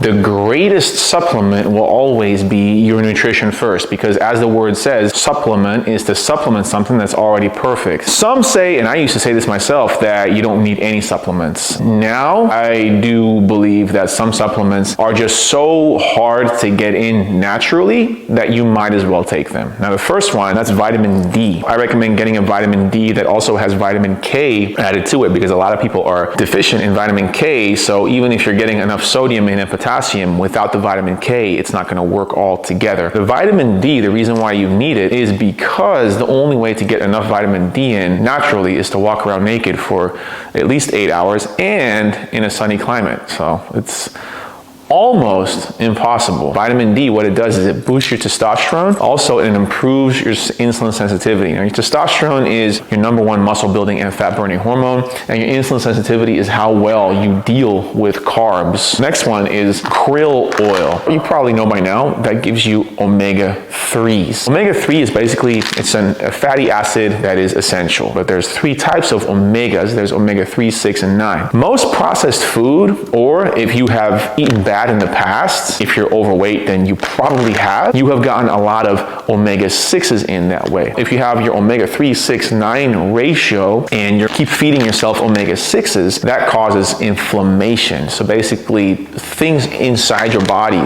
The greatest supplement will always be your nutrition first, because as the word says, supplement is to supplement something that's already perfect. Some say, and I used to say this myself, that you don't need any supplements. Now, I do believe that some supplements are just so hard to get in naturally that you might as well take them. Now, the first one, that's vitamin D. I recommend getting a vitamin D that also has vitamin K added to it, because a lot of people are deficient in vitamin K, so even if you're getting enough sodium in and potassium, without the vitamin K, it's not going to work all together. The vitamin D, the reason why you need it is because the only way to get enough vitamin D in naturally is to walk around naked for at least 8 hours and in a sunny climate. So it's almost impossible. Vitamin D, what it does is it boosts your testosterone. Also, it improves your insulin sensitivity. Now, your testosterone is your number one muscle building and fat burning hormone, and your insulin sensitivity is how well you deal with carbs. Next one is krill oil. You probably know by now that gives you omega-3s. Omega-3 is basically, it's a fatty acid that is essential, but there's 3 types of omegas. There's omega-3, 6, and 9. Most processed food, or if you have eaten bad in the past, if you're overweight, then you probably have gotten a lot of omega-6s in that way. If you have your omega-3, 6, 9 ratio and you keep feeding yourself omega-6s, that causes inflammation. So basically, things inside your body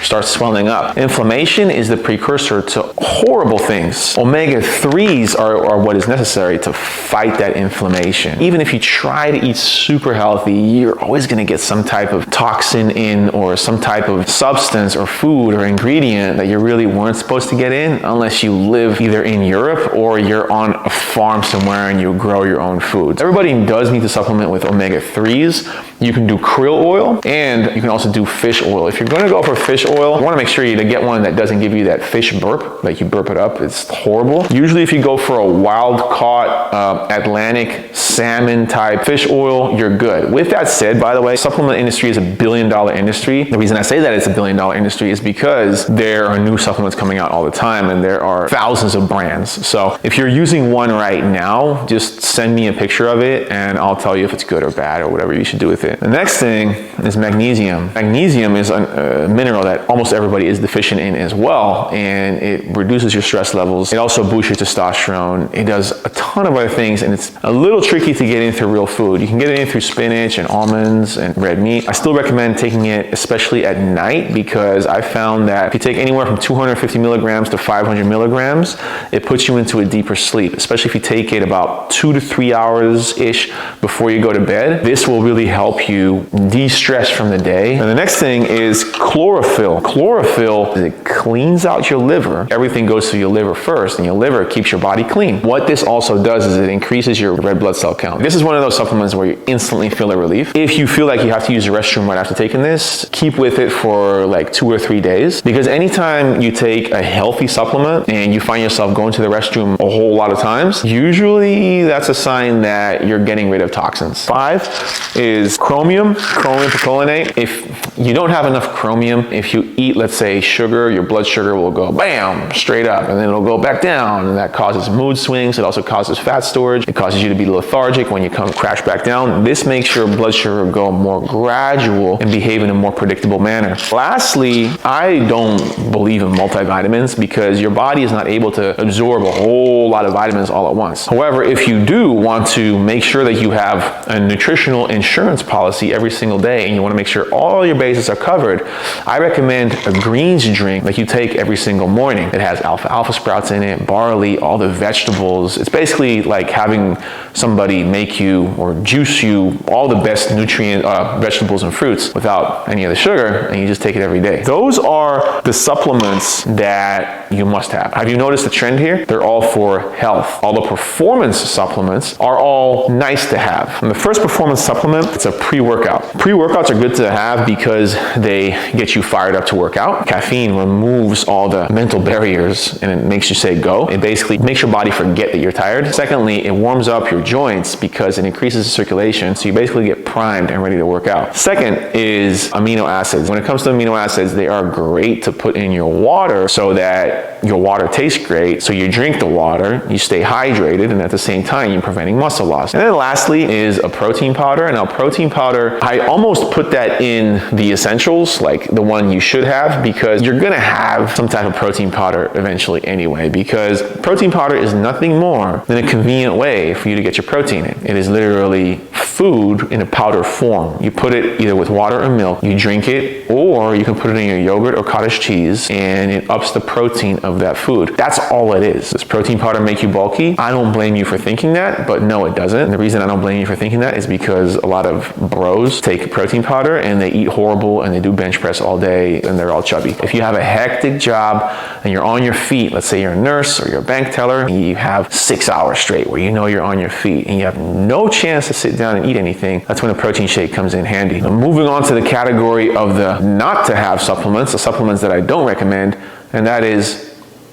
start swelling up. Inflammation is the precursor to horrible things. Omega-3s are what is necessary to fight that inflammation. Even if you try to eat super healthy, you're always going to get some type of toxin in, or some type of substance or food or ingredient that you really weren't supposed to get in, unless you live either in Europe or you're on a farm somewhere and you grow your own food. Everybody does need to supplement with omega-3s. You can do krill oil, and you can also do fish oil. If you're going to go for fish oil, you want to make sure you get one that doesn't give you that fish burp, like you burp it up. It's horrible. Usually if you go for a wild caught Atlantic salmon type fish oil, you're good. With that said, by the way, supplement industry is a $1 billion industry. The reason I say that it's a $1 billion industry is because there are new supplements coming out all the time, and there are thousands of brands. So if you're using one right now, just send me a picture of it and I'll tell you if it's good or bad or whatever you should do with it. The next thing is magnesium. Magnesium is a mineral that almost everybody is deficient in as well, and it reduces your stress levels. It also boosts your testosterone. It does a ton of other things, and it's a little tricky to get in through real food. You can get it in through spinach and almonds and red meat. I still recommend taking it especially at night, because I found that if you take anywhere from 250 milligrams to 500 milligrams, it puts you into a deeper sleep, especially if you take it about 2 to 3 hours-ish before you go to bed. This will really help you de-stress from the day. And the next thing is chlorophyll. Chlorophyll, it cleans out your liver. Everything goes through your liver first, and your liver keeps your body clean. What this also does is it increases your red blood cell count. This is one of those supplements where you instantly feel a relief. If you feel like you have to use the restroom right after taking this, keep with it for like 2 or 3 days, because anytime you take a healthy supplement and you find yourself going to the restroom a whole lot of times, usually that's a sign that you're getting rid of toxins. 5 is chromium picolinate. If you don't have enough chromium, if you eat, let's say, sugar, your blood sugar will go bam, straight up, and then it'll go back down, and that causes mood swings. It also causes fat storage. It causes you to be lethargic when you crash back down. This makes your blood sugar go more gradual and behave in a more predictable manner. Lastly, I don't believe in multivitamins, because your body is not able to absorb a whole lot of vitamins all at once. However, if you do want to make sure that you have a nutritional insurance policy every single day, and you want to make sure all your bases are covered, I recommend a greens drink that you take every single morning. It has alfalfa sprouts in it, barley, all the vegetables. It's basically like having somebody make you or juice you all the best nutrient vegetables and fruits without any of the sugar, and you just take it every day. Those are the supplements that you must have. Have you noticed the trend here? They're all for health. All the performance supplements are all nice to have. And the first performance supplement, it's a pre-workout. Pre-workouts are good to have because they get you fired up to work out. Caffeine removes all the mental barriers and it makes you say go. It basically makes your body forget that you're tired. Secondly, it warms up your joints because it increases the circulation, so you basically get primed and ready to work out. Second is amino amino acids. When it comes to amino acids, they are great to put in your water so that your water tastes great. So you drink the water, you stay hydrated, and at the same time, you're preventing muscle loss. And then lastly is a protein powder. Now, protein powder, I almost put that in the essentials, like the one you should have, because you're gonna have some type of protein powder eventually anyway, because protein powder is nothing more than a convenient way for you to get your protein in. It is literally food in a powder form. You put it either with water or milk, you drink it, or you can put it in your yogurt or cottage cheese, and it ups the protein of that food. That's all it is. Does protein powder make you bulky? I don't blame you for thinking that, but no, it doesn't. And the reason I don't blame you for thinking that is because a lot of bros take protein powder and they eat horrible and they do bench press all day and they're all chubby. If you have a hectic job and you're on your feet, let's say you're a nurse or you're a bank teller, and you have 6 hours straight where you know you're on your feet and you have no chance to sit down and eat anything, that's when a protein shake comes in handy. Now, moving on to the category of the not to have supplements, the supplements that I don't recommend, and that is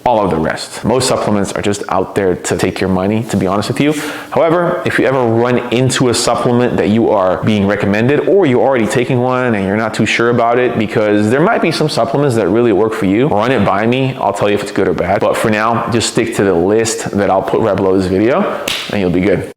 all of the rest. Most supplements are just out there to take your money, to be honest with you. However, if you ever run into a supplement that you are being recommended, or you're already taking one and you're not too sure about it, because there might be some supplements that really work for you, run it by me. I'll tell you if it's good or bad. But for now, just stick to the list that I'll put right below this video and you'll be good.